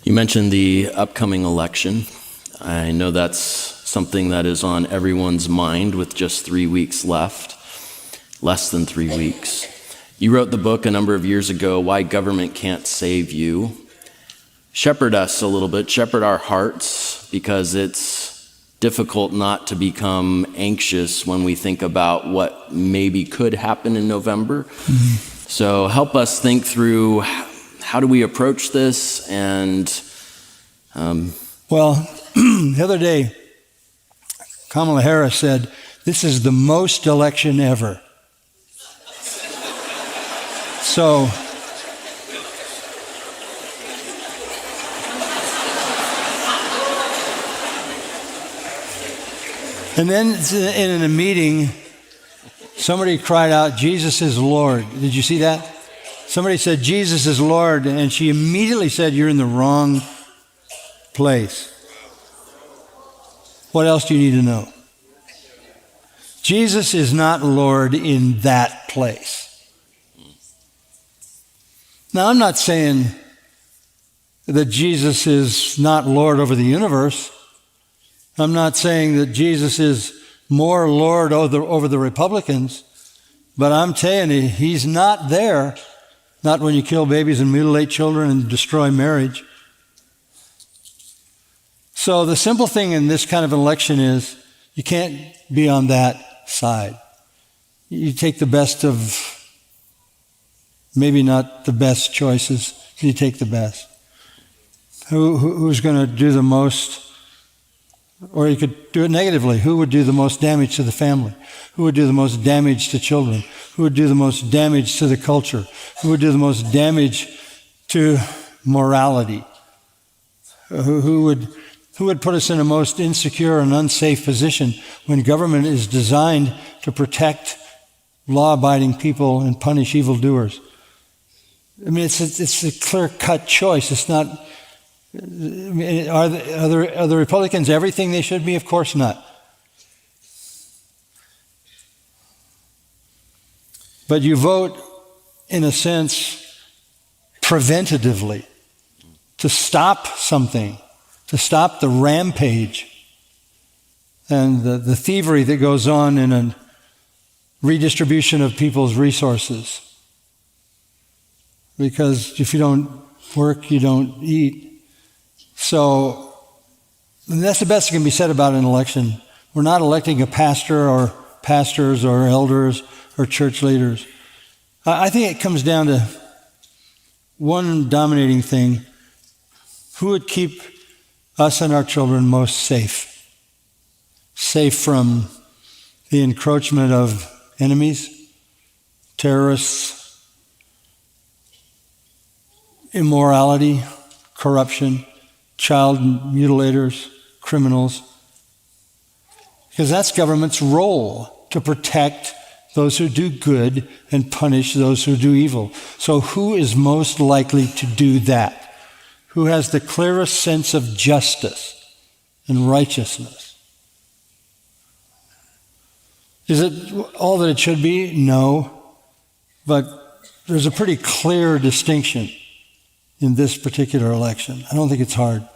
You mentioned the upcoming election. I know that's something that is on everyone's mind with just 3 weeks left, less than 3 weeks. You wrote the book a number of years ago, Why Government Can't Save You. Shepherd us a little bit, shepherd our hearts, because it's difficult not to become anxious when we think about what maybe could happen in November. Mm-hmm. So help us think through, how do we approach this? And well, the other day, Kamala Harris said, "This is the most election ever." So, and then in a meeting, somebody cried out, "Jesus is Lord." Did you see that? Somebody said, "Jesus is Lord," and she immediately said, "You're in the wrong place." What else do you need to know? Jesus is not Lord in that place. Now, I'm not saying that Jesus is not Lord over the universe. I'm not saying that Jesus is more Lord over the Republicans, but I'm telling you, he's not there. Not when you kill babies and mutilate children and destroy marriage. So the simple thing in this kind of election is you can't be on that side. You take the best of, maybe not the best choices, you take the best. Who's going to do the most? Or you could do it negatively. Who would do the most damage to the family? Who would do the most damage to children? Who would do the most damage to the culture? Who would do the most damage to morality? Who would put us in a most insecure and unsafe position when government is designed to protect law-abiding people and punish evildoers? I mean, it's a clear-cut choice. It's not. I mean, are the Republicans everything they should be? Of course not. But you vote, in a sense, preventatively to stop something, to stop the rampage and the thievery that goes on in a redistribution of people's resources. Because if you don't work, you don't eat. So that's the best that can be said about an election. We're not electing a pastor or pastors or elders or church leaders. I think it comes down to one dominating thing. Who would keep us and our children most safe? Safe from the encroachment of enemies, terrorists, immorality, corruption, child mutilators, criminals. Because that's government's role, to protect those who do good and punish those who do evil. So who is most likely to do that? Who has the clearest sense of justice and righteousness? Is it all that it should be? No. But there's a pretty clear distinction in this particular election. I don't think it's hard.